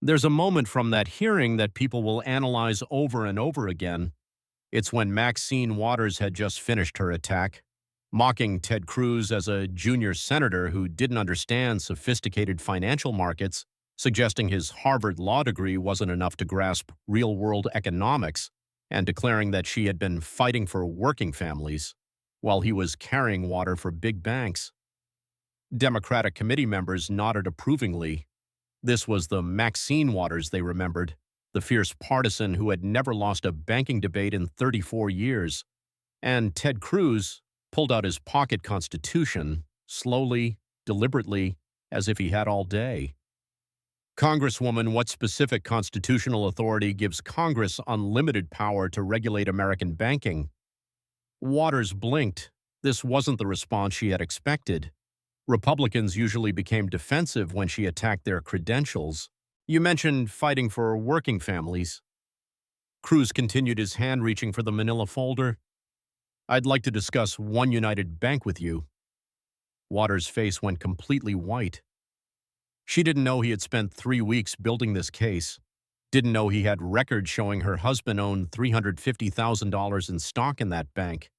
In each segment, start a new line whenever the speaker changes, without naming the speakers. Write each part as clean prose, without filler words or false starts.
There's a moment from that hearing that people will analyze over and over again. It's when Maxine Waters had just finished her attack, mocking Ted Cruz as a junior senator who didn't understand sophisticated financial markets, suggesting his Harvard law degree wasn't enough to grasp real-world economics, and declaring that she had been fighting for working families while he was carrying water for big banks. Democratic committee members nodded approvingly. This was the Maxine Waters they remembered, the fierce partisan who had never lost a banking debate in 34 years. And Ted Cruz pulled out his pocket constitution, slowly, deliberately, as if he had all day. Congresswoman, what specific constitutional authority gives Congress unlimited power to regulate American banking? Waters blinked. This wasn't the response she had expected. Republicans usually became defensive when she attacked their credentials. You mentioned fighting for working families. Cruz continued, his hand reaching for the manila folder. I'd like to discuss One United Bank with you. Waters' face went completely white. She didn't know he had spent 3 weeks building this case. Didn't know he had records showing her husband owned $350,000 in stock in that bank.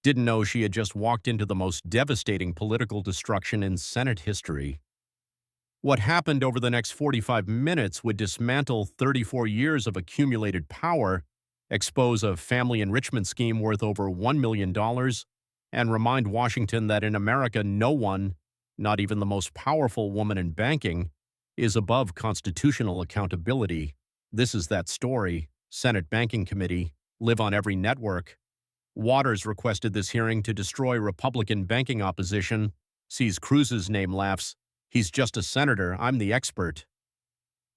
Didn't know she had just walked into the most devastating political destruction in Senate history. What happened over the next 45 minutes would dismantle 34 years of accumulated power, expose a family enrichment scheme worth over $1 million, and remind Washington that in America no one, not even the most powerful woman in banking, is above constitutional accountability. This is that story. Senate Banking Committee, live on every network. Waters requested this hearing to destroy Republican banking opposition, sees Cruz's name, laughs. He's just a senator, I'm the expert.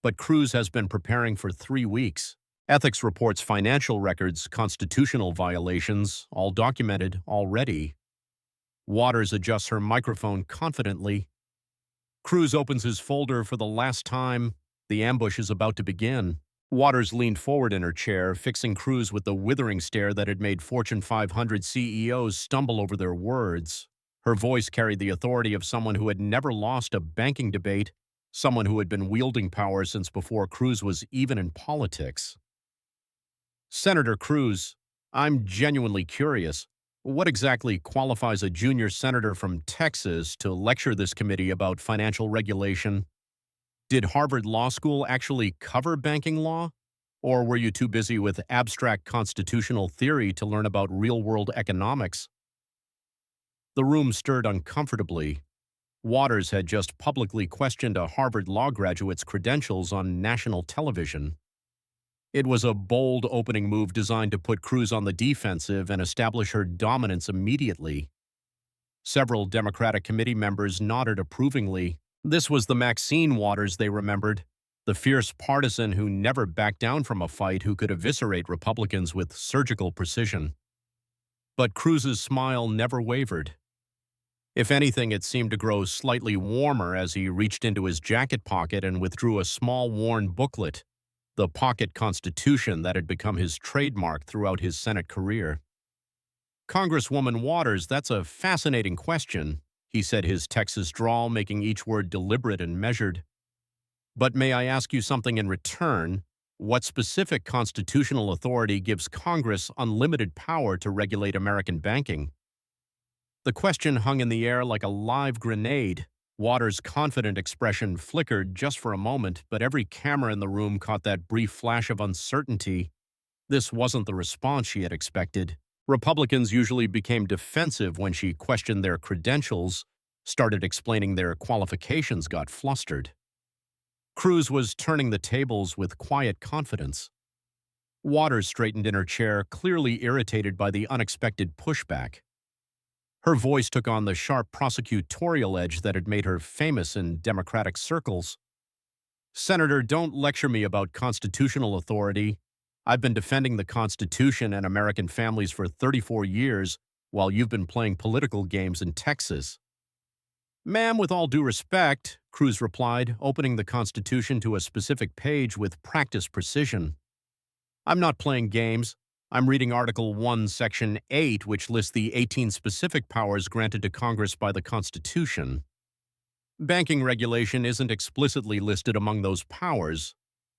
But Cruz has been preparing for 3 weeks. Ethics reports financial records, constitutional violations, all documented already. Waters adjusts her microphone confidently. Cruz opens his folder for the last time. The ambush is about to begin. Waters leaned forward in her chair, fixing Cruz with the withering stare that had made Fortune 500 CEOs stumble over their words. Her voice carried the authority of someone who had never lost a banking debate, someone who had been wielding power since before Cruz was even in politics. Senator Cruz, I'm genuinely curious. What exactly qualifies a junior senator from Texas to lecture this committee about financial regulation? Did Harvard Law School actually cover banking law? Or were you too busy with abstract constitutional theory to learn about real-world economics? The room stirred uncomfortably. Waters had just publicly questioned a Harvard law graduate's credentials on national television. It was a bold opening move designed to put Cruz on the defensive and establish her dominance immediately. Several Democratic committee members nodded approvingly. This was the Maxine Waters they remembered, the fierce partisan who never backed down from a fight, who could eviscerate Republicans with surgical precision. But Cruz's smile never wavered. If anything, it seemed to grow slightly warmer as he reached into his jacket pocket and withdrew a small worn booklet, the pocket constitution that had become his trademark throughout his Senate career. Congresswoman Waters, that's a fascinating question, he said, his Texas drawl making each word deliberate and measured. But may I ask you something in return? What specific constitutional authority gives Congress unlimited power to regulate American banking? The question hung in the air like a live grenade. Waters' confident expression flickered just for a moment, but every camera in the room caught that brief flash of uncertainty. This wasn't the response she had expected. Republicans usually became defensive when she questioned their credentials, started explaining their qualifications, got flustered. Cruz was turning the tables with quiet confidence. Waters straightened in her chair, clearly irritated by the unexpected pushback. Her voice took on the sharp prosecutorial edge that had made her famous in Democratic circles. Senator, don't lecture me about constitutional authority. I've been defending the Constitution and American families for 34 years, while you've been playing political games in Texas. Ma'am, with all due respect, Cruz replied, opening the Constitution to a specific page with practiced precision. I'm not playing games. I'm reading Article 1, Section 8, which lists the 18 specific powers granted to Congress by the Constitution. Banking regulation isn't explicitly listed among those powers,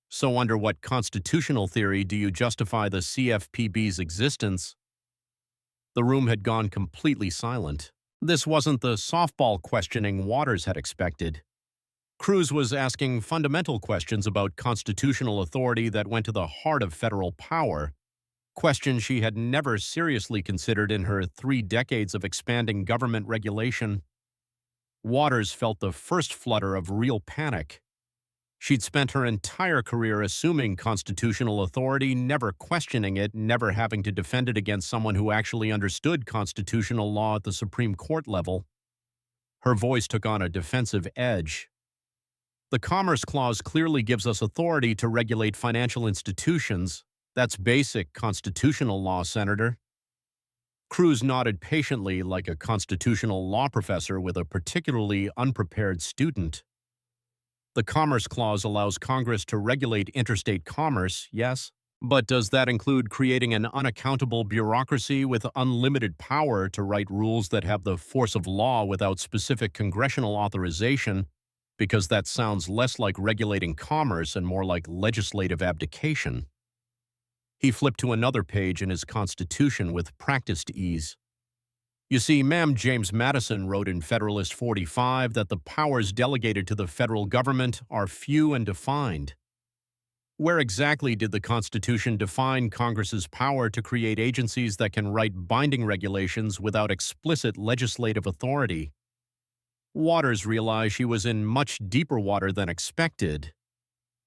so under what constitutional theory do you justify the CFPB's existence? The room had gone completely silent. This wasn't the softball questioning Waters had expected. Cruz was asking fundamental questions about constitutional authority that went to the heart of federal power, questions she had never seriously considered in her 3 decades of expanding government regulation. Waters felt the first flutter of real panic. She'd spent her entire career assuming constitutional authority, never questioning it, never having to defend it against someone who actually understood constitutional law at the Supreme Court level. Her voice took on a defensive edge. The Commerce Clause clearly gives us authority to regulate financial institutions. That's basic constitutional law, Senator. Cruz nodded patiently like a constitutional law professor with a particularly unprepared student. The Commerce Clause allows Congress to regulate interstate commerce, yes, but does that include creating an unaccountable bureaucracy with unlimited power to write rules that have the force of law without specific congressional authorization? Because that sounds less like regulating commerce and more like legislative abdication. He flipped to another page in his Constitution with practiced ease. You see, Ma'am James Madison wrote in Federalist 45 that the powers delegated to the federal government are few and defined. Where exactly did the Constitution define Congress's power to create agencies that can write binding regulations without explicit legislative authority? Waters realized she was in much deeper water than expected.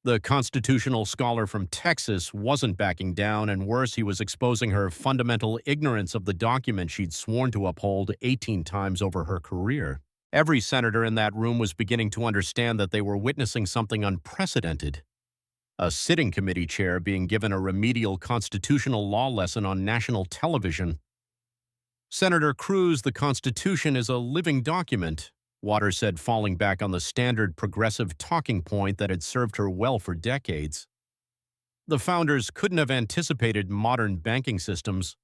The constitutional scholar from Texas wasn't backing down, and worse, he was exposing her fundamental ignorance of the document she'd sworn to uphold 18 times over her career. Every senator in that room was beginning to understand that they were witnessing something unprecedented. A sitting committee chair being given a remedial constitutional law lesson on national television. Senator Cruz, the Constitution is a living document, Waters said, falling back on the standard progressive talking point that had served her well for decades. The founders couldn't have anticipated modern banking systems.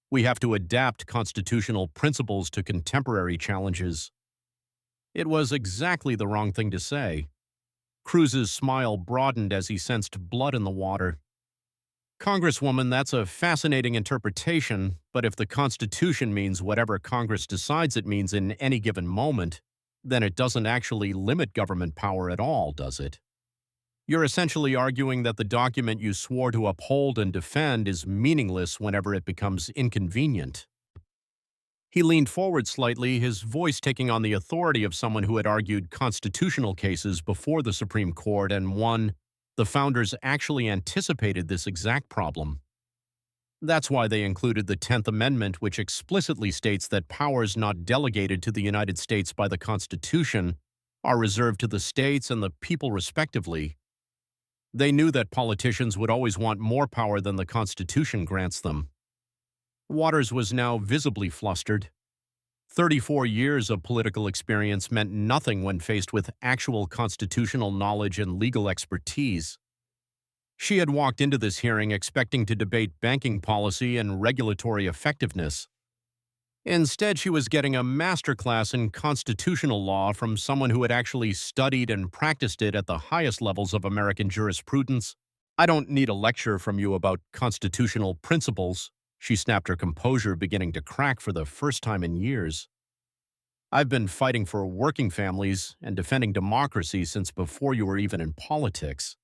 We have to adapt constitutional principles to contemporary challenges. It was exactly the wrong thing to say. Cruz's smile broadened as he sensed blood in the water. Congresswoman, that's a fascinating interpretation, but if the Constitution means whatever Congress decides it means in any given moment, then it doesn't actually limit government power at all, does it? You're essentially arguing that the document you swore to uphold and defend is meaningless whenever it becomes inconvenient. He leaned forward slightly, his voice taking on the authority of someone who had argued constitutional cases before the Supreme Court and won. The founders actually anticipated this exact problem. That's why they included the 10th Amendment, which explicitly states that powers not delegated to the United States by the Constitution are reserved to the states and the people respectively. They knew that politicians would always want more power than the Constitution grants them. Waters was now visibly flustered. 34 years of political experience meant nothing when faced with actual constitutional knowledge and legal expertise. She had walked into this hearing expecting to debate banking policy and regulatory effectiveness. Instead, she was getting a masterclass in constitutional law from someone who had actually studied and practiced it at the highest levels of American jurisprudence. I don't need a lecture from you about constitutional principles, she snapped, her composure beginning to crack for the first time in years. I've been fighting for working families and defending democracy since before you were even in politics.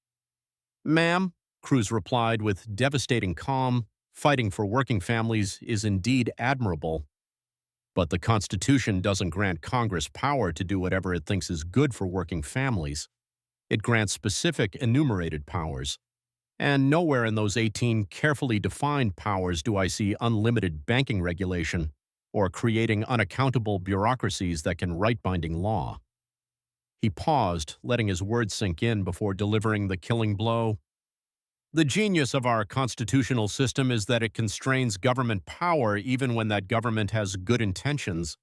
Ma'am, Cruz replied with devastating calm, fighting for working families is indeed admirable. But the Constitution doesn't grant Congress power to do whatever it thinks is good for working families. It grants specific enumerated powers. And nowhere in those 18 carefully defined powers do I see unlimited banking regulation or creating unaccountable bureaucracies that can write binding law. He paused, letting his words sink in before delivering the killing blow. The genius of our constitutional system is that it constrains government power even when that government has good intentions,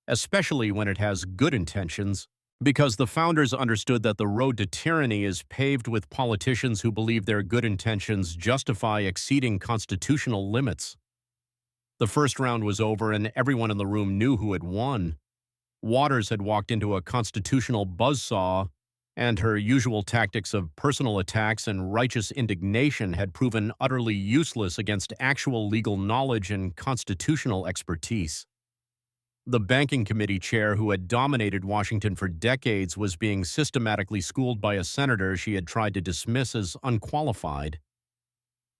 especially when it has good intentions, because the founders understood that the road to tyranny is paved with politicians who believe their good intentions justify exceeding constitutional limits. The first round was over and everyone in the room knew who had won. Waters had walked into a constitutional buzzsaw, and her usual tactics of personal attacks and righteous indignation had proven utterly useless against actual legal knowledge and constitutional expertise. The banking committee chair who had dominated Washington for decades was being systematically schooled by a senator she had tried to dismiss as unqualified.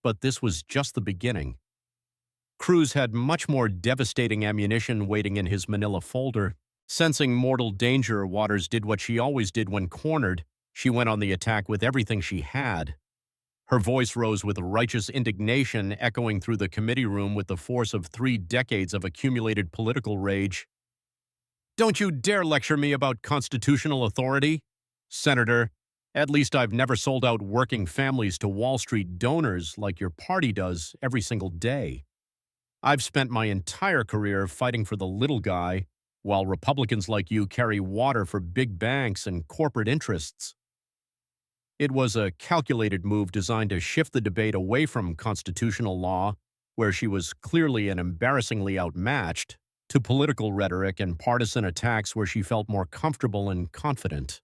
But this was just the beginning. Cruz had much more devastating ammunition waiting in his manila folder. Sensing mortal danger, Waters did what she always did when cornered. She went on the attack with everything she had. Her voice rose with righteous indignation, echoing through the committee room with the force of 3 decades of accumulated political rage. "Don't you dare lecture me about constitutional authority. Senator, at least I've never sold out working families to Wall Street donors like your party does every single day. I've spent my entire career fighting for the little guy, while Republicans like you carry water for big banks and corporate interests." It was a calculated move designed to shift the debate away from constitutional law, where she was clearly and embarrassingly outmatched, to political rhetoric and partisan attacks where she felt more comfortable and confident.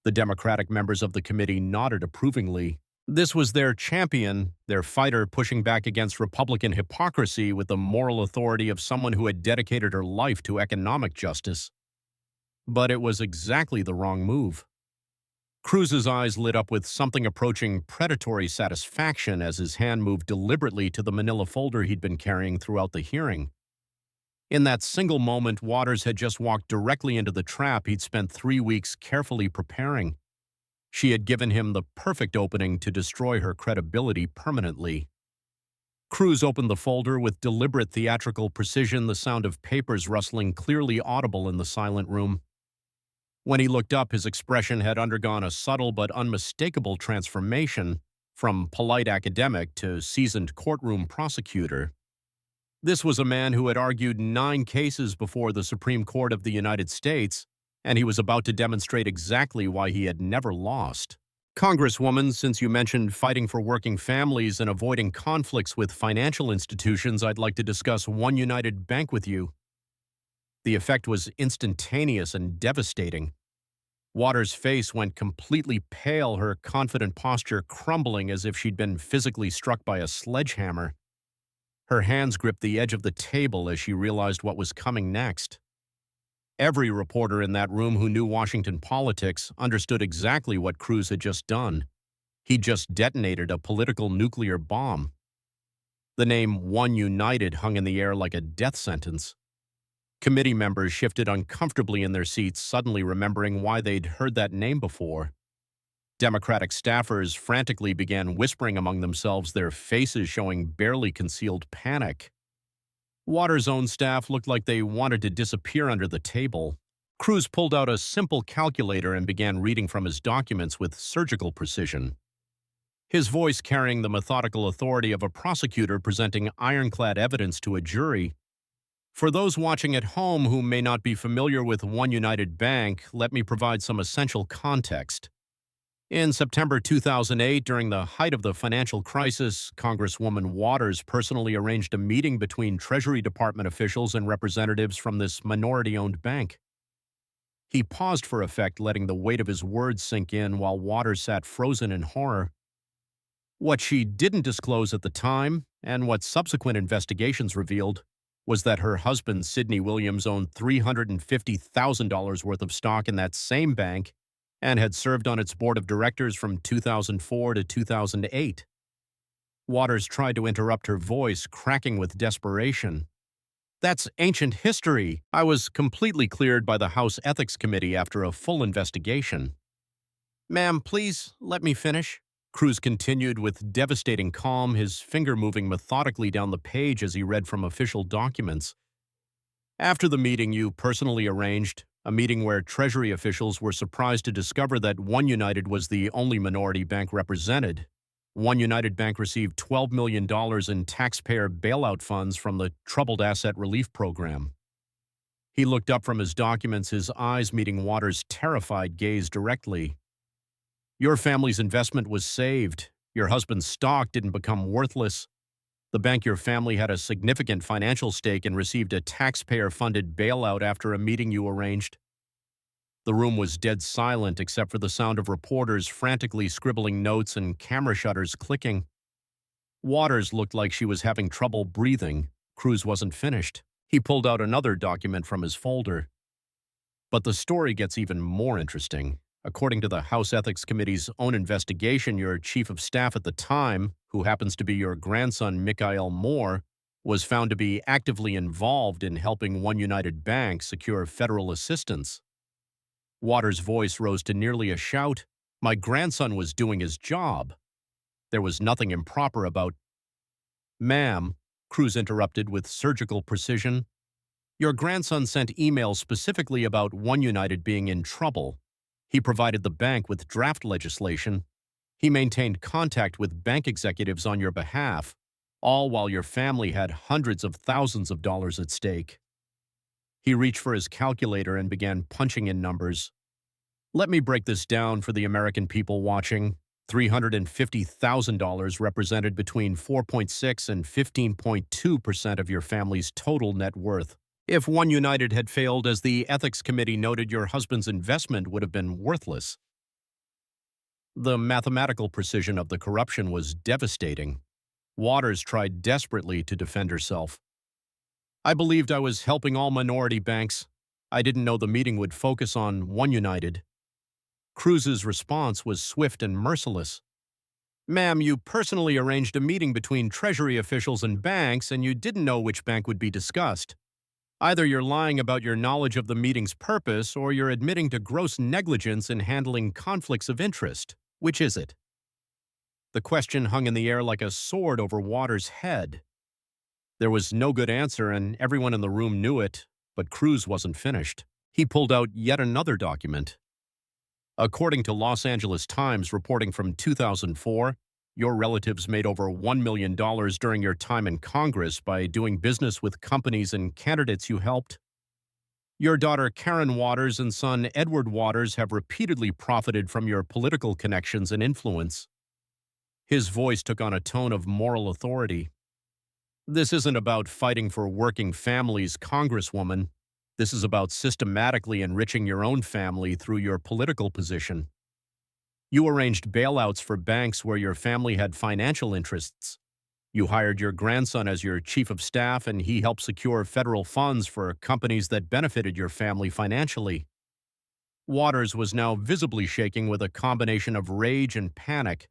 The Democratic members of the committee nodded approvingly. This was their champion, their fighter pushing back against Republican hypocrisy with the moral authority of someone who had dedicated her life to economic justice. But it was exactly the wrong move. Cruz's eyes lit up with something approaching predatory satisfaction as his hand moved deliberately to the manila folder he'd been carrying throughout the hearing. In that single moment, Waters had just walked directly into the trap he'd spent 3 weeks carefully preparing. She had given him the perfect opening to destroy her credibility permanently. Cruz opened the folder with deliberate theatrical precision, the sound of papers rustling clearly audible in the silent room. When he looked up, his expression had undergone a subtle but unmistakable transformation from polite academic to seasoned courtroom prosecutor. This was a man who had argued 9 cases before the Supreme Court of the United States, and he was about to demonstrate exactly why he had never lost. "Congresswoman, since you mentioned fighting for working families and avoiding conflicts with financial institutions, I'd like to discuss One United Bank with you." The effect was instantaneous and devastating. Waters' face went completely pale, her confident posture crumbling as if she'd been physically struck by a sledgehammer. Her hands gripped the edge of the table as she realized what was coming next. Every reporter in that room who knew Washington politics understood exactly what Cruz had just done. He'd just detonated a political nuclear bomb. The name One United hung in the air like a death sentence. Committee members shifted uncomfortably in their seats, suddenly remembering why they'd heard that name before. Democratic staffers frantically began whispering among themselves, their faces showing barely concealed panic. Waters' own staff looked like they wanted to disappear under the table. Cruz pulled out a simple calculator and began reading from his documents with surgical precision. His voice carrying the methodical authority of a prosecutor presenting ironclad evidence to a jury. For those watching at home who may not be familiar with One United Bank, let me provide some essential context. In September 2008, during the height of the financial crisis, Congresswoman Waters personally arranged a meeting between Treasury Department officials and representatives from this minority-owned bank. He paused for effect, letting the weight of his words sink in while Waters sat frozen in horror. What she didn't disclose at the time, and what subsequent investigations revealed, was that her husband, Sidney Williams, owned $350,000 worth of stock in that same bank and had served on its board of directors from 2004 to 2008. Waters tried to interrupt her voice, cracking with desperation. "That's ancient history. I was completely cleared by the House Ethics Committee after a full investigation." "Ma'am, please let me finish," Cruz continued with devastating calm, his finger moving methodically down the page as he read from official documents. "After the meeting you personally arranged, a meeting where Treasury officials were surprised to discover that One United was the only minority bank represented. One United Bank received $12 million in taxpayer bailout funds from the Troubled Asset Relief Program." He looked up from his documents, his eyes meeting Waters' terrified gaze directly. "Your family's investment was saved. Your husband's stock didn't become worthless. The bank your family had a significant financial stake in received a taxpayer-funded bailout after a meeting you arranged. The room was dead silent except for the sound of reporters frantically scribbling notes and camera shutters clicking. Waters looked like she was having trouble breathing. Cruz wasn't finished. He pulled out another document from his folder. But the story gets even more interesting. According to the House Ethics Committee's own investigation, your chief of staff at the time, who happens to be your grandson, Mikhail Moore, was found to be actively involved in helping One United Bank secure federal assistance. Waters' voice rose to nearly a shout. My grandson was doing his job. There was nothing improper about— Ma'am, Cruz interrupted with surgical precision, your grandson sent emails specifically about One United being in trouble. He provided the bank with draft legislation. He maintained contact with bank executives on your behalf, all while your family had hundreds of thousands of dollars at stake. He reached for his calculator and began punching in numbers. Let me break this down for the American people watching. $350,000 represented between 4.6 and 15.2% of your family's total net worth. If One United had failed, as the Ethics Committee noted, your husband's investment would have been worthless. The mathematical precision of the corruption was devastating. Waters tried desperately to defend herself. I believed I was helping all minority banks. I didn't know the meeting would focus on One United. Cruz's response was swift and merciless. Ma'am, you personally arranged a meeting between Treasury officials and banks, and you didn't know which bank would be discussed. Either you're lying about your knowledge of the meeting's purpose, or you're admitting to gross negligence in handling conflicts of interest. Which is it? The question hung in the air like a sword over Waters' head. There was no good answer, and everyone in the room knew it, but Cruz wasn't finished. He pulled out yet another document. According to Los Angeles Times reporting from 2004, your relatives made over $1 million during your time in Congress by doing business with companies and candidates you helped. Your daughter Karen Waters and son Edward Waters have repeatedly profited from your political connections and influence. His voice took on a tone of moral authority. This isn't about fighting for working families, Congresswoman. This is about systematically enriching your own family through your political position. You arranged bailouts for banks where your family had financial interests. You hired your grandson as your chief of staff, and he helped secure federal funds for companies that benefited your family financially. Waters was now visibly shaking with a combination of rage and panic.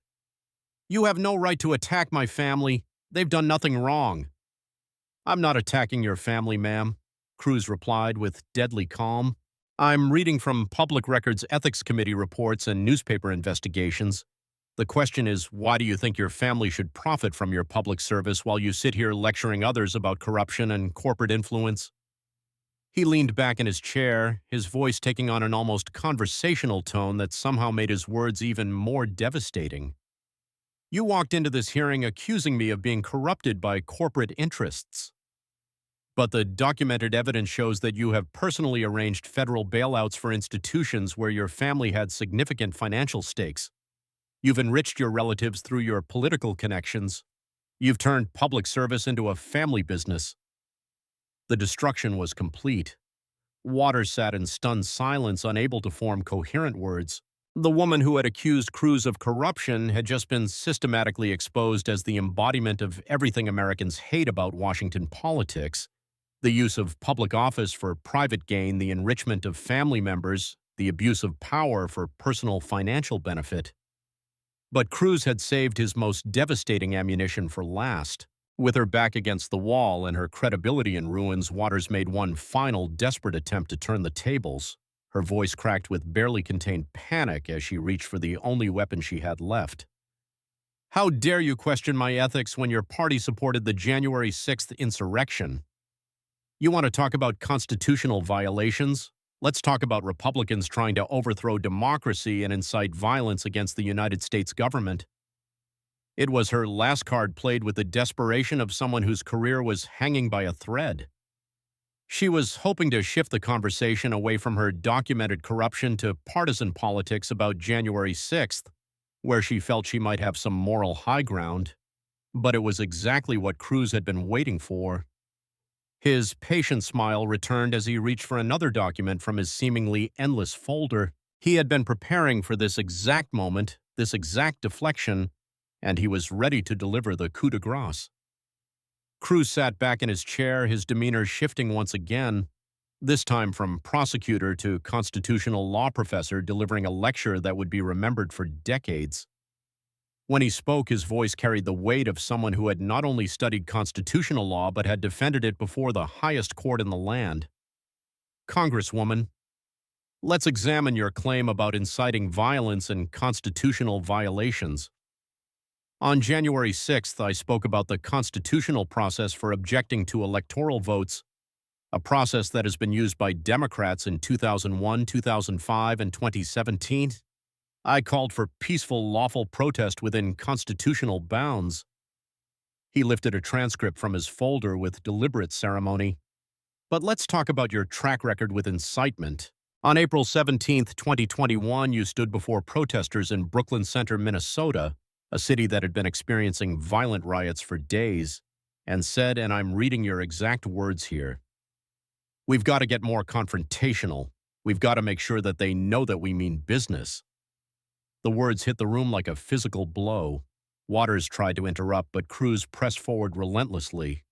You have no right to attack my family. They've done nothing wrong. I'm not attacking your family, ma'am, Cruz replied with deadly calm. I'm reading from Public Records Ethics Committee reports and newspaper investigations. The question is, why do you think your family should profit from your public service while you sit here lecturing others about corruption and corporate influence? He leaned back in his chair, his voice taking on an almost conversational tone that somehow made his words even more devastating. You walked into this hearing accusing me of being corrupted by corporate interests. But the documented evidence shows that you have personally arranged federal bailouts for institutions where your family had significant financial stakes. You've enriched your relatives through your political connections. You've turned public service into a family business. The destruction was complete. Waters sat in stunned silence, unable to form coherent words. The woman who had accused Cruz of corruption had just been systematically exposed as the embodiment of everything Americans hate about Washington politics: the use of public office for private gain, the enrichment of family members, the abuse of power for personal financial benefit. But Cruz had saved his most devastating ammunition for last. With her back against the wall and her credibility in ruins, Waters made one final desperate attempt to turn the tables. Her voice cracked with barely contained panic as she reached for the only weapon she had left. How dare you question my ethics when your party supported the January 6th insurrection? You want to talk about constitutional violations? Let's talk about Republicans trying to overthrow democracy and incite violence against the United States government. It was her last card played with the desperation of someone whose career was hanging by a thread. She was hoping to shift the conversation away from her documented corruption to partisan politics about January 6th, where she felt she might have some moral high ground. But it was exactly what Cruz had been waiting for. His patient smile returned as he reached for another document from his seemingly endless folder. He had been preparing for this exact moment, this exact deflection, and he was ready to deliver the coup de grace. Cruz sat back in his chair, his demeanor shifting once again, this time from prosecutor to constitutional law professor delivering a lecture that would be remembered for decades. When he spoke, his voice carried the weight of someone who had not only studied constitutional law but had defended it before the highest court in the land. Congresswoman, let's examine your claim about inciting violence and constitutional violations. On January 6th, I spoke about the constitutional process for objecting to electoral votes, a process that has been used by Democrats in 2001, 2005, and 2017. I called for peaceful, lawful protest within constitutional bounds. He lifted a transcript from his folder with deliberate ceremony. But let's talk about your track record with incitement. On April 17, 2021, you stood before protesters in Brooklyn Center, Minnesota, a city that had been experiencing violent riots for days, and said, and I'm reading your exact words here, "We've got to get more confrontational. We've got to make sure that they know that we mean business." The words hit the room like a physical blow. Waters tried to interrupt, but Cruz pressed forward relentlessly.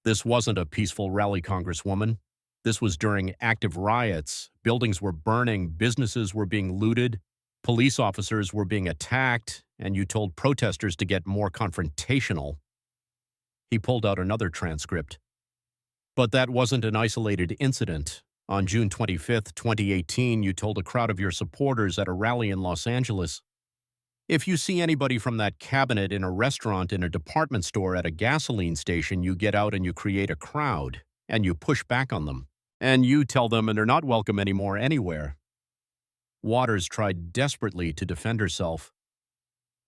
This wasn't a peaceful rally, Congresswoman. This was during active riots. Buildings were burning, businesses were being looted, police officers were being attacked, and you told protesters to get more confrontational. He pulled out another transcript. But that wasn't an isolated incident. On June 25, 2018, you told a crowd of your supporters at a rally in Los Angeles, "If you see anybody from that cabinet in a restaurant, in a department store, at a gasoline station, you get out and you create a crowd, and you push back on them. And you tell them they're not welcome anymore anywhere." Waters tried desperately to defend herself.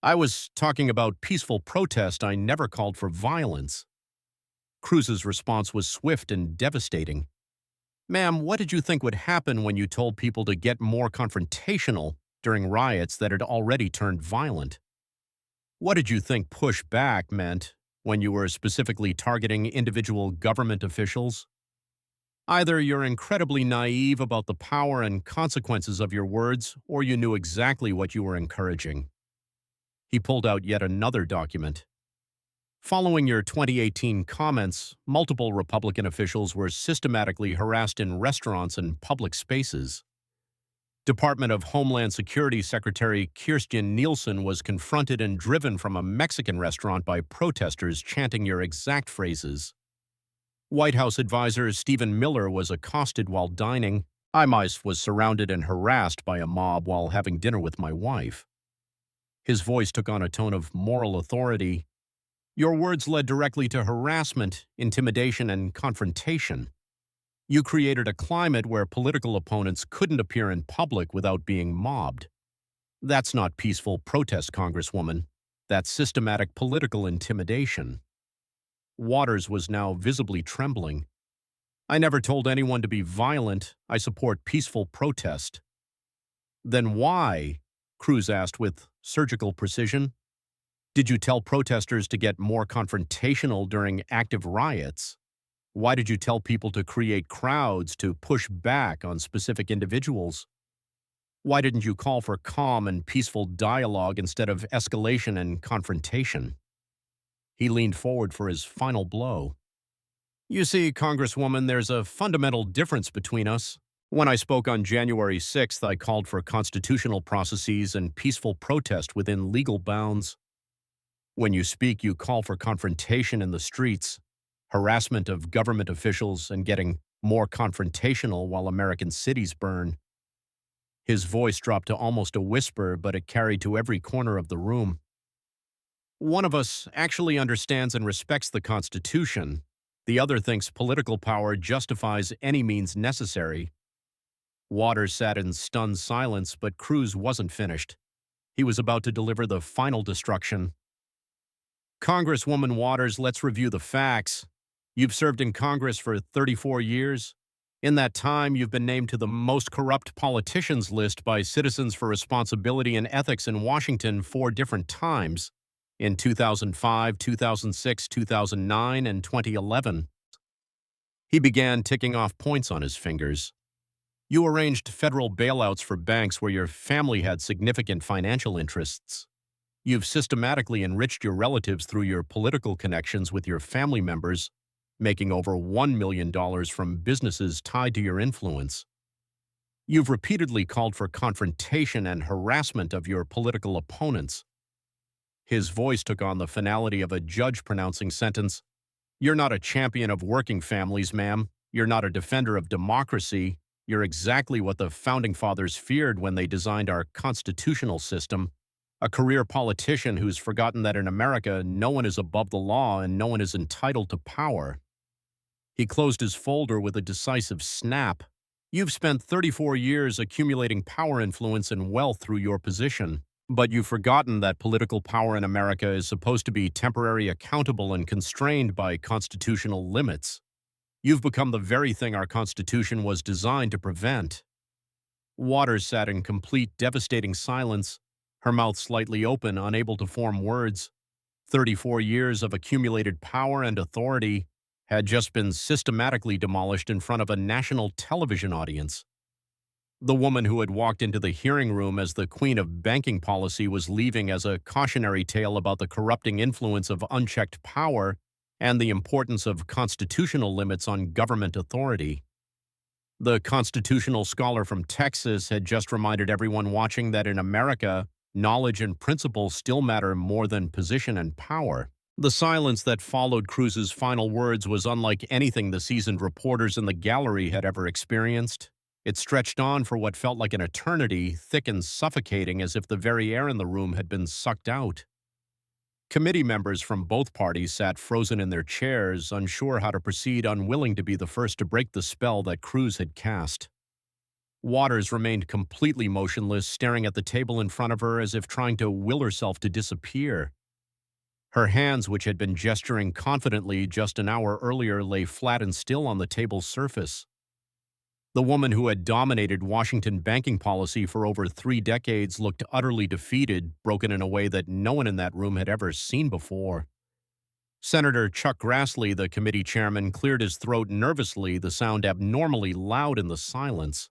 "I was talking about peaceful protest. I never called for violence." Cruz's response was swift and devastating. "Ma'am, what did you think would happen when you told people to get more confrontational during riots that had already turned violent? What did you think push back meant when you were specifically targeting individual government officials? Either you're incredibly naive about the power and consequences of your words, or you knew exactly what you were encouraging." He pulled out yet another document. Following your 2018 comments, multiple Republican officials were systematically harassed in restaurants and public spaces. Department of Homeland Security Secretary Kirstjen Nielsen was confronted and driven from a Mexican restaurant by protesters chanting your exact phrases. White House advisor Stephen Miller was accosted while dining. I myself was surrounded and harassed by a mob while having dinner with my wife. His voice took on a tone of moral authority. Your words led directly to harassment, intimidation, and confrontation. You created a climate where political opponents couldn't appear in public without being mobbed. That's not peaceful protest, Congresswoman. That's systematic political intimidation. Waters was now visibly trembling. "I never told anyone to be violent. I support peaceful protest." "Then why?" Cruz asked with surgical precision. "Did you tell protesters to get more confrontational during active riots? Why did you tell people to create crowds to push back on specific individuals? Why didn't you call for calm and peaceful dialogue instead of escalation and confrontation?" He leaned forward for his final blow. "You see, Congresswoman, there's a fundamental difference between us. When I spoke on January 6th, I called for constitutional processes and peaceful protest within legal bounds. When you speak, you call for confrontation in the streets, harassment of government officials, and getting more confrontational while American cities burn." His voice dropped to almost a whisper, but it carried to every corner of the room. "One of us actually understands and respects the Constitution. The other thinks political power justifies any means necessary." Waters sat in stunned silence, but Cruz wasn't finished. He was about to deliver the final destruction. "Congresswoman Waters, let's review the facts. You've served in Congress for 34 years. In that time, you've been named to the most corrupt politicians list by Citizens for Responsibility and Ethics in Washington 4 different times. In 2005, 2006, 2009, and 2011, he began ticking off points on his fingers. You arranged federal bailouts for banks where your family had significant financial interests. You've systematically enriched your relatives through your political connections with your family members, making over $1 million from businesses tied to your influence. You've repeatedly called for confrontation and harassment of your political opponents. His voice took on the finality of a judge pronouncing sentence. You're not a champion of working families, ma'am. You're not a defender of democracy. You're exactly what the Founding Fathers feared when they designed our constitutional system. A career politician who's forgotten that in America, no one is above the law and no one is entitled to power. He closed his folder with a decisive snap. You've spent 34 years accumulating power, influence, and wealth through your position. But you've forgotten that political power in America is supposed to be temporary, accountable, and constrained by constitutional limits. You've become the very thing our Constitution was designed to prevent. Waters sat in complete, devastating silence, her mouth slightly open, unable to form words. 34 years of accumulated power and authority had just been systematically demolished in front of a national television audience. The woman who had walked into the hearing room as the queen of banking policy was leaving as a cautionary tale about the corrupting influence of unchecked power and the importance of constitutional limits on government authority. The constitutional scholar from Texas had just reminded everyone watching that in America, knowledge and principle still matter more than position and power. The silence that followed Cruz's final words was unlike anything the seasoned reporters in the gallery had ever experienced. It stretched on for what felt like an eternity, thick and suffocating as if the very air in the room had been sucked out. Committee members from both parties sat frozen in their chairs, unsure how to proceed, unwilling to be the first to break the spell that Cruz had cast. Waters remained completely motionless, staring at the table in front of her as if trying to will herself to disappear. Her hands, which had been gesturing confidently just an hour earlier, lay flat and still on the table's surface. The woman who had dominated Washington banking policy for over 3 decades looked utterly defeated, broken in a way that no one in that room had ever seen before. Senator Chuck Grassley, the committee chairman, cleared his throat nervously, the sound abnormally loud in the silence.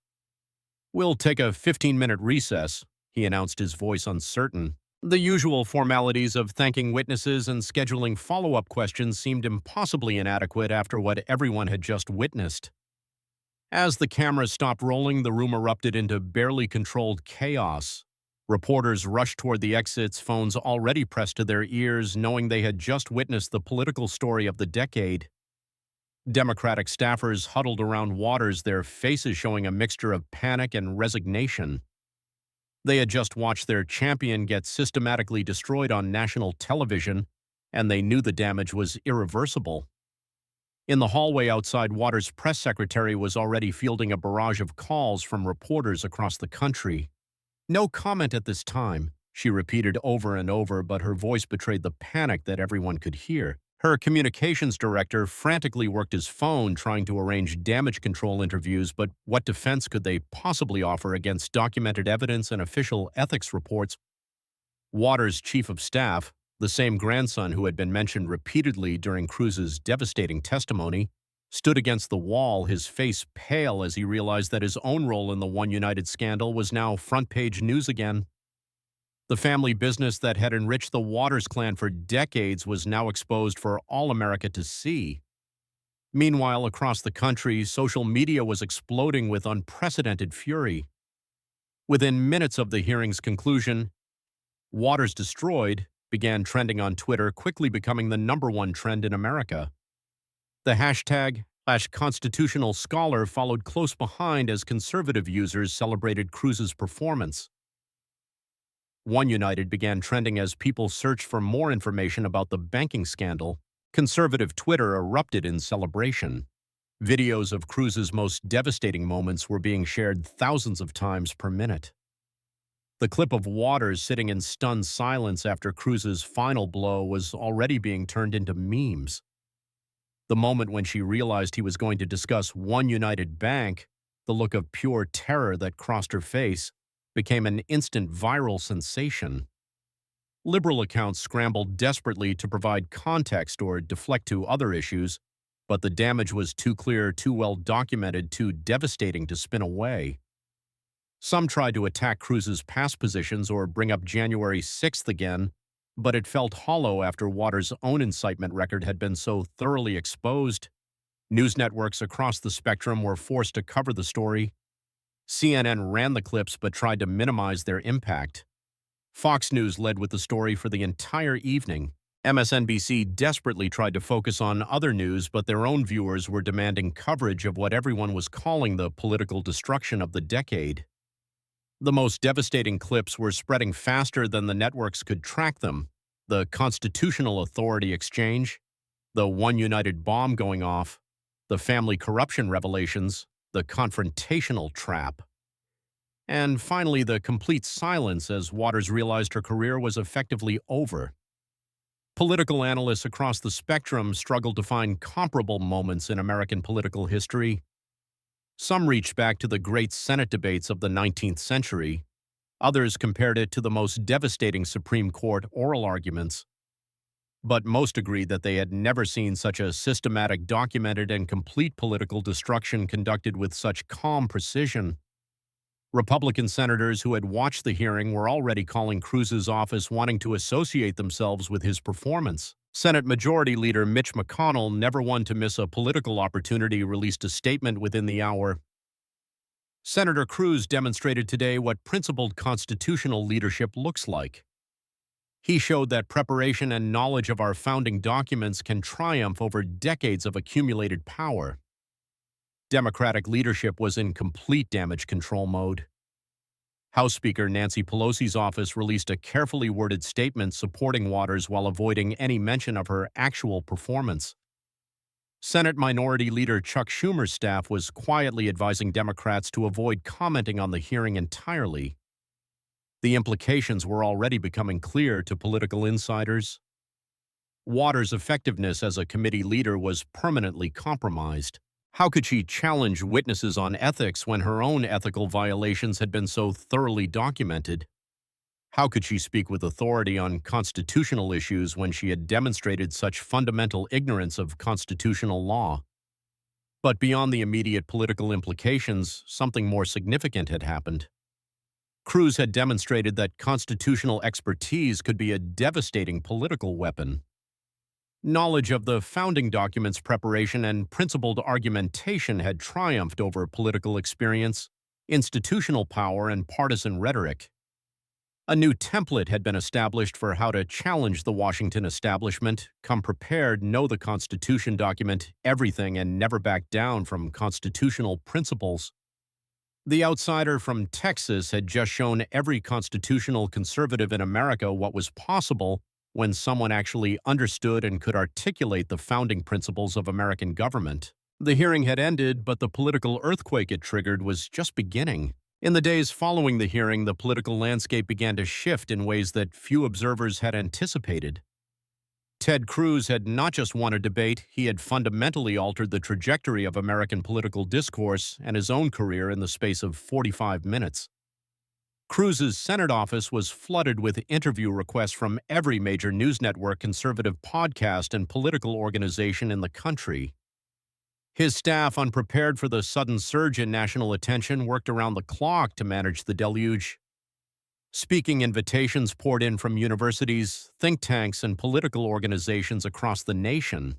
"We'll take a 15-minute recess," he announced, his voice uncertain. The usual formalities of thanking witnesses and scheduling follow-up questions seemed impossibly inadequate after what everyone had just witnessed. As the cameras stopped rolling, the room erupted into barely controlled chaos. Reporters rushed toward the exits, phones already pressed to their ears, knowing they had just witnessed the political story of the decade. Democratic staffers huddled around Waters, their faces showing a mixture of panic and resignation. They had just watched their champion get systematically destroyed on national television, and they knew the damage was irreversible. In the hallway outside, Waters' press secretary was already fielding a barrage of calls from reporters across the country. "No comment at this time," she repeated over and over, but her voice betrayed the panic that everyone could hear. Her communications director frantically worked his phone, trying to arrange damage control interviews, but what defense could they possibly offer against documented evidence and official ethics reports? Waters' chief of staff, the same grandson who had been mentioned repeatedly during Cruz's devastating testimony, stood against the wall, his face pale as he realized that his own role in the One United scandal was now front-page news again. The family business that had enriched the Waters clan for decades was now exposed for all America to see. Meanwhile, across the country, social media was exploding with unprecedented fury. Within minutes of the hearing's conclusion, "Waters destroyed" began trending on Twitter, quickly becoming the #1 trend in America. The hashtag #constitutional scholar followed close behind as conservative users celebrated Cruz's performance. One United began trending as people searched for more information about the banking scandal. Conservative Twitter erupted in celebration. Videos of Cruz's most devastating moments were being shared thousands of times per minute. The clip of Waters sitting in stunned silence after Cruz's final blow was already being turned into memes. The moment when she realized he was going to discuss One United Bank, the look of pure terror that crossed her face, became an instant viral sensation. Liberal accounts scrambled desperately to provide context or deflect to other issues, but the damage was too clear, too well documented, too devastating to spin away. Some tried to attack Cruz's past positions or bring up January 6th again, but it felt hollow after Waters' own incitement record had been so thoroughly exposed. News networks across the spectrum were forced to cover the story. CNN ran the clips but tried to minimize their impact. Fox News led with the story for the entire evening. MSNBC desperately tried to focus on other news, but their own viewers were demanding coverage of what everyone was calling the political destruction of the decade. The most devastating clips were spreading faster than the networks could track them. The Constitutional Authority exchange, the One United bomb going off, the family corruption revelations, the confrontational trap. And finally, the complete silence as Waters realized her career was effectively over. Political analysts across the spectrum struggled to find comparable moments in American political history. Some reached back to the great Senate debates of the 19th century. Others compared it to the most devastating Supreme Court oral arguments. But most agreed that they had never seen such a systematic, documented, and complete political destruction conducted with such calm precision. Republican senators who had watched the hearing were already calling Cruz's office, wanting to associate themselves with his performance. Senate Majority Leader Mitch McConnell, never one to miss a political opportunity, released a statement within the hour. Senator Cruz demonstrated today what principled constitutional leadership looks like. He showed that preparation and knowledge of our founding documents can triumph over decades of accumulated power. Democratic leadership was in complete damage control mode. House Speaker Nancy Pelosi's office released a carefully worded statement supporting Waters while avoiding any mention of her actual performance. Senate Minority Leader Chuck Schumer's staff was quietly advising Democrats to avoid commenting on the hearing entirely. The implications were already becoming clear to political insiders. Waters' effectiveness as a committee leader was permanently compromised. How could she challenge witnesses on ethics when her own ethical violations had been so thoroughly documented? How could she speak with authority on constitutional issues when she had demonstrated such fundamental ignorance of constitutional law? But beyond the immediate political implications, something more significant had happened. Cruz had demonstrated that constitutional expertise could be a devastating political weapon. Knowledge of the founding documents' preparation and principled argumentation had triumphed over political experience, institutional power, and partisan rhetoric. A new template had been established for how to challenge the Washington establishment, come prepared, know the Constitution, document everything, and never back down from constitutional principles. The outsider from Texas had just shown every constitutional conservative in America what was possible when someone actually understood and could articulate the founding principles of American government. The hearing had ended, but the political earthquake it triggered was just beginning. In the days following the hearing, the political landscape began to shift in ways that few observers had anticipated. Ted Cruz had not just won a debate, he had fundamentally altered the trajectory of American political discourse and his own career in the space of 45 minutes. Cruz's Senate office was flooded with interview requests from every major news network, conservative podcast, and political organization in the country. His staff, unprepared for the sudden surge in national attention, worked around the clock to manage the deluge. Speaking invitations poured in from universities, think tanks, and political organizations across the nation.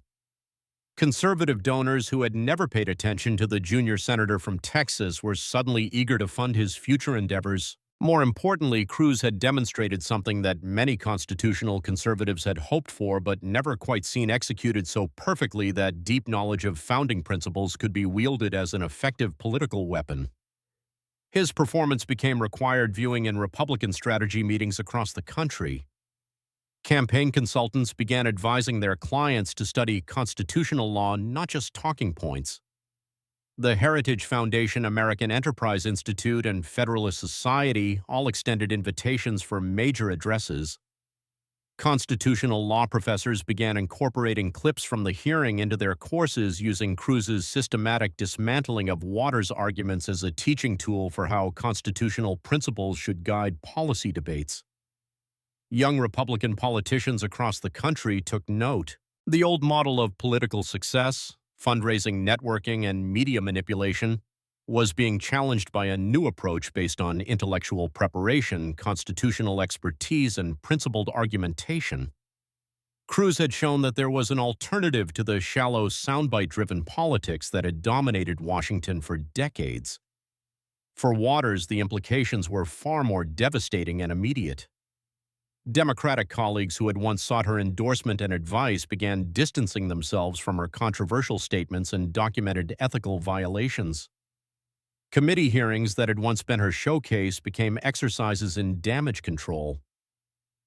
Conservative donors who had never paid attention to the junior senator from Texas were suddenly eager to fund his future endeavors. More importantly, Cruz had demonstrated something that many constitutional conservatives had hoped for but never quite seen executed so perfectly, that deep knowledge of founding principles could be wielded as an effective political weapon. His performance became required viewing in Republican strategy meetings across the country. Campaign consultants began advising their clients to study constitutional law, not just talking points. The Heritage Foundation, American Enterprise Institute, and Federalist Society all extended invitations for major addresses. Constitutional law professors began incorporating clips from the hearing into their courses, using Cruz's systematic dismantling of Waters' arguments as a teaching tool for how constitutional principles should guide policy debates. Young Republican politicians across the country took note. The old model of political success, fundraising, networking, and media manipulation was being challenged by a new approach based on intellectual preparation, constitutional expertise, and principled argumentation. Cruz had shown that there was an alternative to the shallow, soundbite-driven politics that had dominated Washington for decades. For Waters, the implications were far more devastating and immediate. Democratic colleagues who had once sought her endorsement and advice began distancing themselves from her controversial statements and documented ethical violations. Committee hearings that had once been her showcase became exercises in damage control.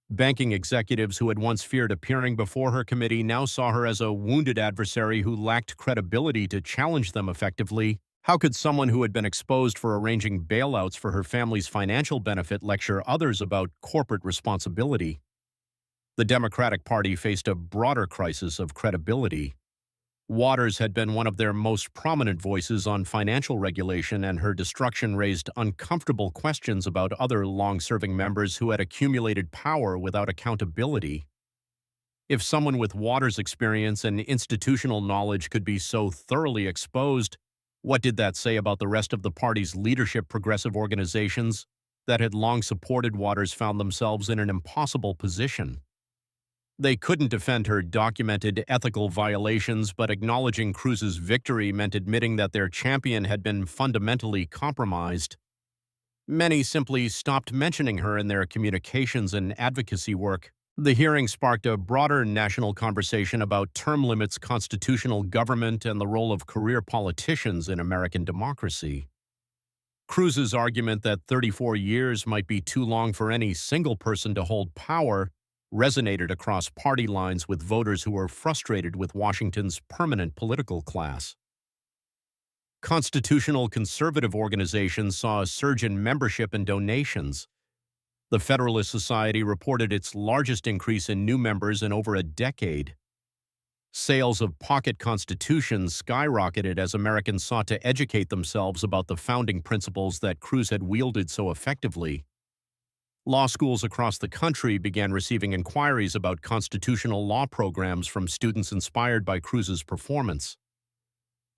Banking executives who had once feared appearing before her committee now saw her as a wounded adversary who lacked credibility to challenge them effectively. How could someone who had been exposed for arranging bailouts for her family's financial benefit lecture others about corporate responsibility? The Democratic Party faced a broader crisis of credibility. Waters had been one of their most prominent voices on financial regulation, and her destruction raised uncomfortable questions about other long-serving members who had accumulated power without accountability. If someone with Waters' experience and institutional knowledge could be so thoroughly exposed, what did that say about the rest of the party's leadership? Progressive organizations that had long supported Waters found themselves in an impossible position. They couldn't defend her documented ethical violations, but acknowledging Cruz's victory meant admitting that their champion had been fundamentally compromised. Many simply stopped mentioning her in their communications and advocacy work. The hearing sparked a broader national conversation about term limits, constitutional government, and the role of career politicians in American democracy. Cruz's argument that 34 years might be too long for any single person to hold power resonated across party lines with voters who were frustrated with Washington's permanent political class. Constitutional conservative organizations saw a surge in membership and donations. The Federalist Society reported its largest increase in new members in over a decade. Sales of pocket constitutions skyrocketed as Americans sought to educate themselves about the founding principles that Cruz had wielded so effectively. Law schools across the country began receiving inquiries about constitutional law programs from students inspired by Cruz's performance.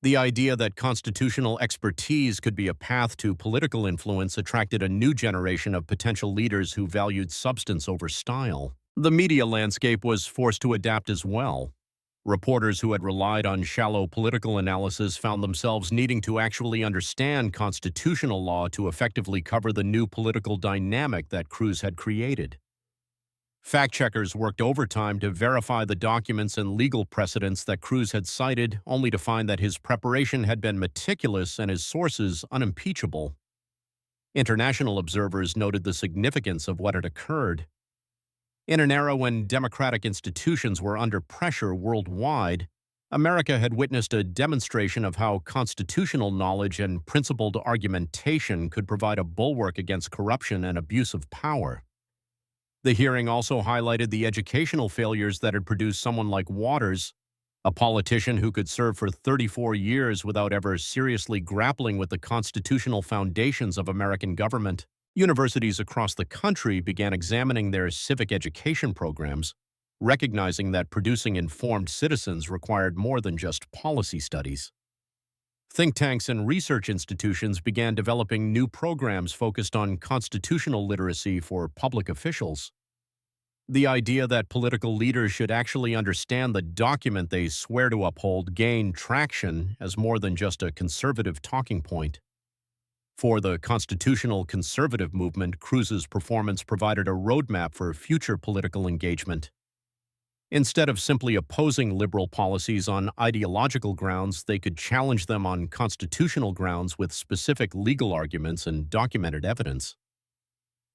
The idea that constitutional expertise could be a path to political influence attracted a new generation of potential leaders who valued substance over style. The media landscape was forced to adapt as well. Reporters who had relied on shallow political analysis found themselves needing to actually understand constitutional law to effectively cover the new political dynamic that Cruz had created. Fact-checkers worked overtime to verify the documents and legal precedents that Cruz had cited, only to find that his preparation had been meticulous and his sources unimpeachable. International observers noted the significance of what had occurred. In an era when democratic institutions were under pressure worldwide, America had witnessed a demonstration of how constitutional knowledge and principled argumentation could provide a bulwark against corruption and abuse of power. The hearing also highlighted the educational failures that had produced someone like Waters, a politician who could serve for 34 years without ever seriously grappling with the constitutional foundations of American government. Universities across the country began examining their civic education programs, recognizing that producing informed citizens required more than just policy studies. Think tanks and research institutions began developing new programs focused on constitutional literacy for public officials. The idea that political leaders should actually understand the document they swear to uphold gained traction as more than just a conservative talking point. For the constitutional conservative movement, Cruz's performance provided a roadmap for future political engagement. Instead of simply opposing liberal policies on ideological grounds, they could challenge them on constitutional grounds with specific legal arguments and documented evidence.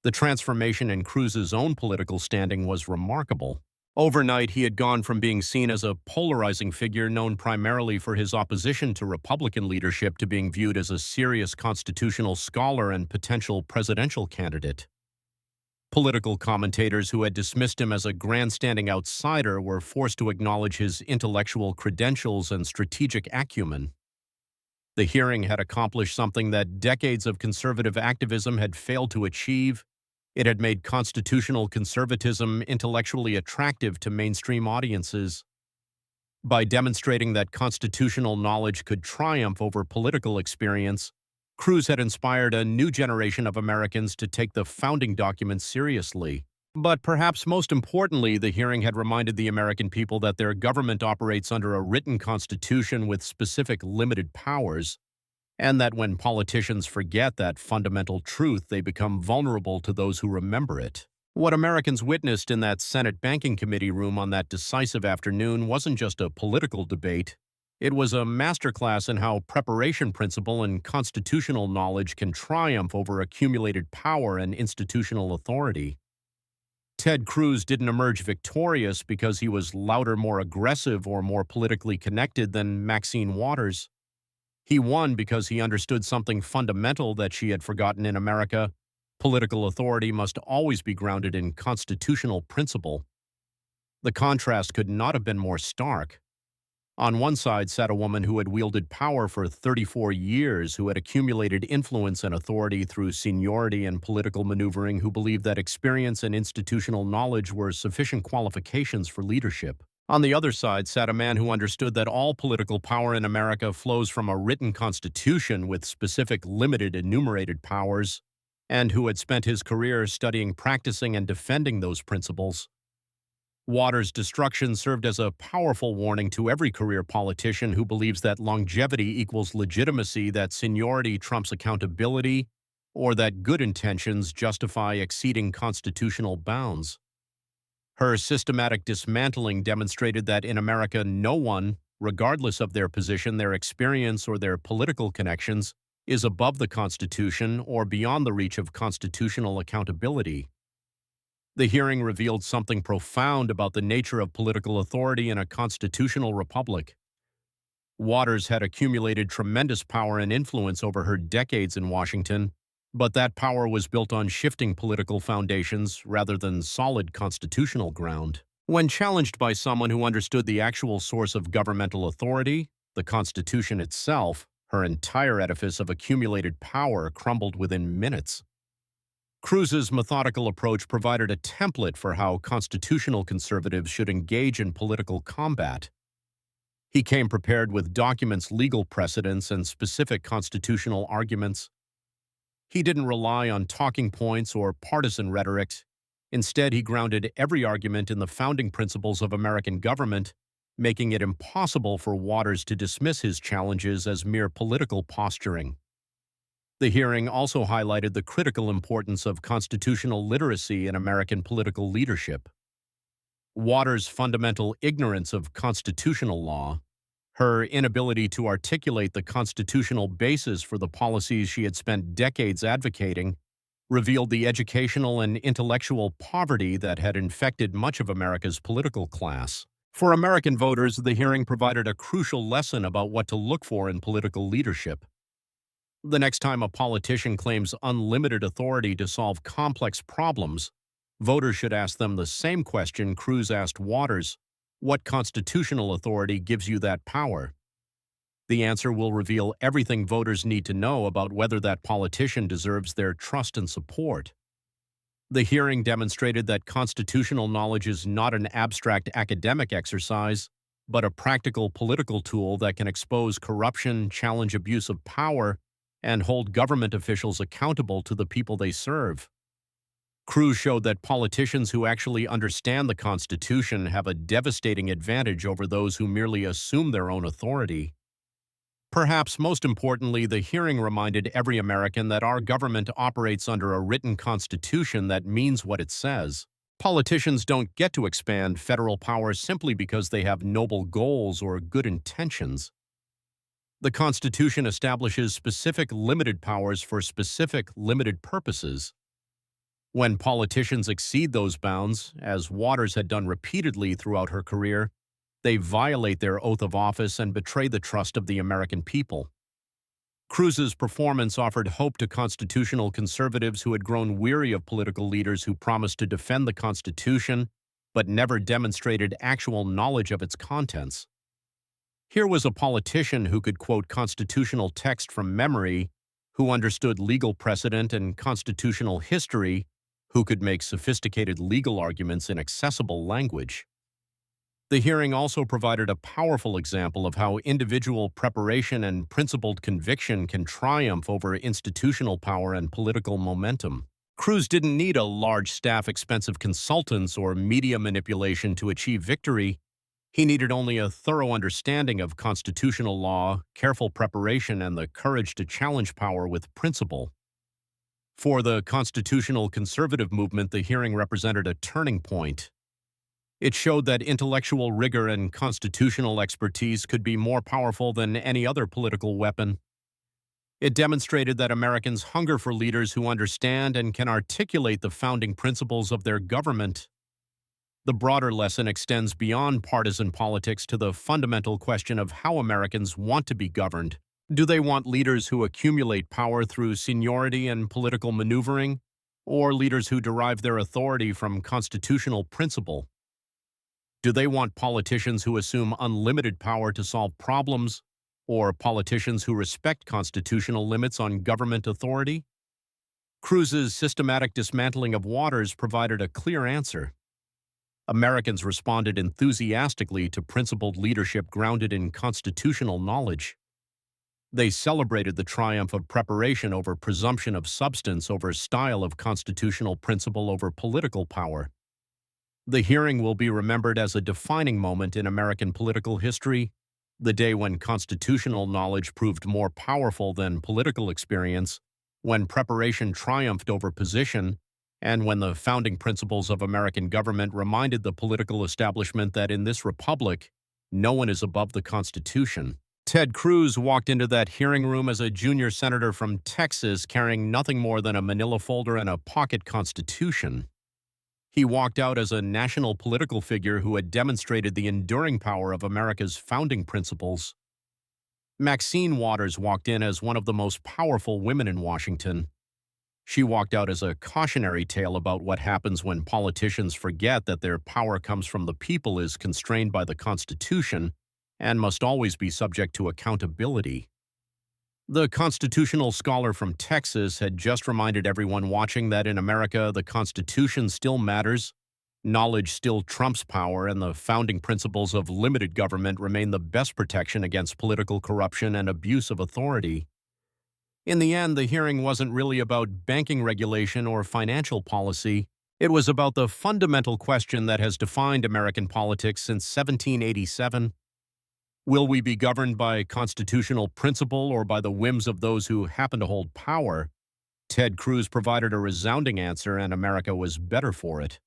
The transformation in Cruz's own political standing was remarkable. Overnight, he had gone from being seen as a polarizing figure known primarily for his opposition to Republican leadership to being viewed as a serious constitutional scholar and potential presidential candidate. Political commentators who had dismissed him as a grandstanding outsider were forced to acknowledge his intellectual credentials and strategic acumen. The hearing had accomplished something that decades of conservative activism had failed to achieve: It had made constitutional conservatism intellectually attractive to mainstream audiences. By demonstrating that constitutional knowledge could triumph over political experience, Cruz had inspired a new generation of Americans to take the founding documents seriously. But perhaps most importantly, the hearing had reminded the American people that their government operates under a written constitution with specific limited powers, and that when politicians forget that fundamental truth, they become vulnerable to those who remember it. What Americans witnessed in that Senate Banking Committee room on that decisive afternoon wasn't just a political debate. It was a masterclass in how preparation principle and constitutional knowledge can triumph over accumulated power and institutional authority. Ted Cruz didn't emerge victorious because he was louder, more aggressive, or more politically connected than Maxine Waters. He won because he understood something fundamental that she had forgotten in America. Political authority must always be grounded in constitutional principle. The contrast could not have been more stark. On one side sat a woman who had wielded power for 34 years, who had accumulated influence and authority through seniority and political maneuvering, who believed that experience and institutional knowledge were sufficient qualifications for leadership. On the other side sat a man who understood that all political power in America flows from a written constitution with specific limited enumerated powers, and who had spent his career studying, practicing, and defending those principles. Waters' destruction served as a powerful warning to every career politician who believes that longevity equals legitimacy, that seniority trumps accountability, or that good intentions justify exceeding constitutional bounds. Her systematic dismantling demonstrated that in America, no one, regardless of their position, their experience, or their political connections, is above the Constitution or beyond the reach of constitutional accountability. The hearing revealed something profound about the nature of political authority in a constitutional republic. Waters had accumulated tremendous power and influence over her decades in Washington, but that power was built on shifting political foundations rather than solid constitutional ground. When challenged by someone who understood the actual source of governmental authority, the Constitution itself, her entire edifice of accumulated power crumbled within minutes. Cruz's methodical approach provided a template for how constitutional conservatives should engage in political combat. He came prepared with documents, legal precedents, and specific constitutional arguments. He didn't rely on talking points or partisan rhetoric. Instead, he grounded every argument in the founding principles of American government, making it impossible for Waters to dismiss his challenges as mere political posturing. The hearing also highlighted the critical importance of constitutional literacy in American political leadership. Waters' fundamental ignorance of constitutional law, her inability to articulate the constitutional basis for the policies she had spent decades advocating, revealed the educational and intellectual poverty that had infected much of America's political class. For American voters, the hearing provided a crucial lesson about what to look for in political leadership. The next time a politician claims unlimited authority to solve complex problems, voters should ask them the same question Cruz asked Waters: what constitutional authority gives you that power? The answer will reveal everything voters need to know about whether that politician deserves their trust and support. The hearing demonstrated that constitutional knowledge is not an abstract academic exercise, but a practical political tool that can expose corruption, challenge abuse of power, and hold government officials accountable to the people they serve. Cruz showed that politicians who actually understand the Constitution have a devastating advantage over those who merely assume their own authority. Perhaps most importantly, the hearing reminded every American that our government operates under a written constitution that means what it says. Politicians don't get to expand federal powers simply because they have noble goals or good intentions. The Constitution establishes specific limited powers for specific limited purposes. When politicians exceed those bounds, as Waters had done repeatedly throughout her career, they violate their oath of office and betray the trust of the American people. Cruz's performance offered hope to constitutional conservatives who had grown weary of political leaders who promised to defend the Constitution but never demonstrated actual knowledge of its contents. Here was a politician who could quote constitutional text from memory, who understood legal precedent and constitutional history, who could make sophisticated legal arguments in accessible language. The hearing also provided a powerful example of how individual preparation and principled conviction can triumph over institutional power and political momentum. Cruz didn't need a large staff, expensive consultants, or media manipulation to achieve victory. He needed only a thorough understanding of constitutional law, careful preparation, and the courage to challenge power with principle. For the constitutional conservative movement, the hearing represented a turning point. It showed that intellectual rigor and constitutional expertise could be more powerful than any other political weapon. It demonstrated that Americans hunger for leaders who understand and can articulate the founding principles of their government. The broader lesson extends beyond partisan politics to the fundamental question of how Americans want to be governed. Do they want leaders who accumulate power through seniority and political maneuvering, or leaders who derive their authority from constitutional principle? Do they want politicians who assume unlimited power to solve problems, or politicians who respect constitutional limits on government authority? Cruz's systematic dismantling of Waters provided a clear answer. Americans responded enthusiastically to principled leadership grounded in constitutional knowledge. They celebrated the triumph of preparation over presumption of substance, over style of constitutional principle over political power. The hearing will be remembered as a defining moment in American political history, the day when constitutional knowledge proved more powerful than political experience, when preparation triumphed over position, and when the founding principles of American government reminded the political establishment that in this republic, no one is above the Constitution. Ted Cruz walked into that hearing room as a junior senator from Texas, carrying nothing more than a manila folder and a pocket constitution. He walked out as a national political figure who had demonstrated the enduring power of America's founding principles. Maxine Waters walked in as one of the most powerful women in Washington. She walked out as a cautionary tale about what happens when politicians forget that their power comes from the people, is constrained by the Constitution, and must always be subject to accountability. The constitutional scholar from Texas had just reminded everyone watching that in America, the Constitution still matters, knowledge still trumps power, and the founding principles of limited government remain the best protection against political corruption and abuse of authority. In the end, the hearing wasn't really about banking regulation or financial policy. It was about the fundamental question that has defined American politics since 1787. Will we be governed by constitutional principle or by the whims of those who happen to hold power? Ted Cruz provided a resounding answer, and America was better for it.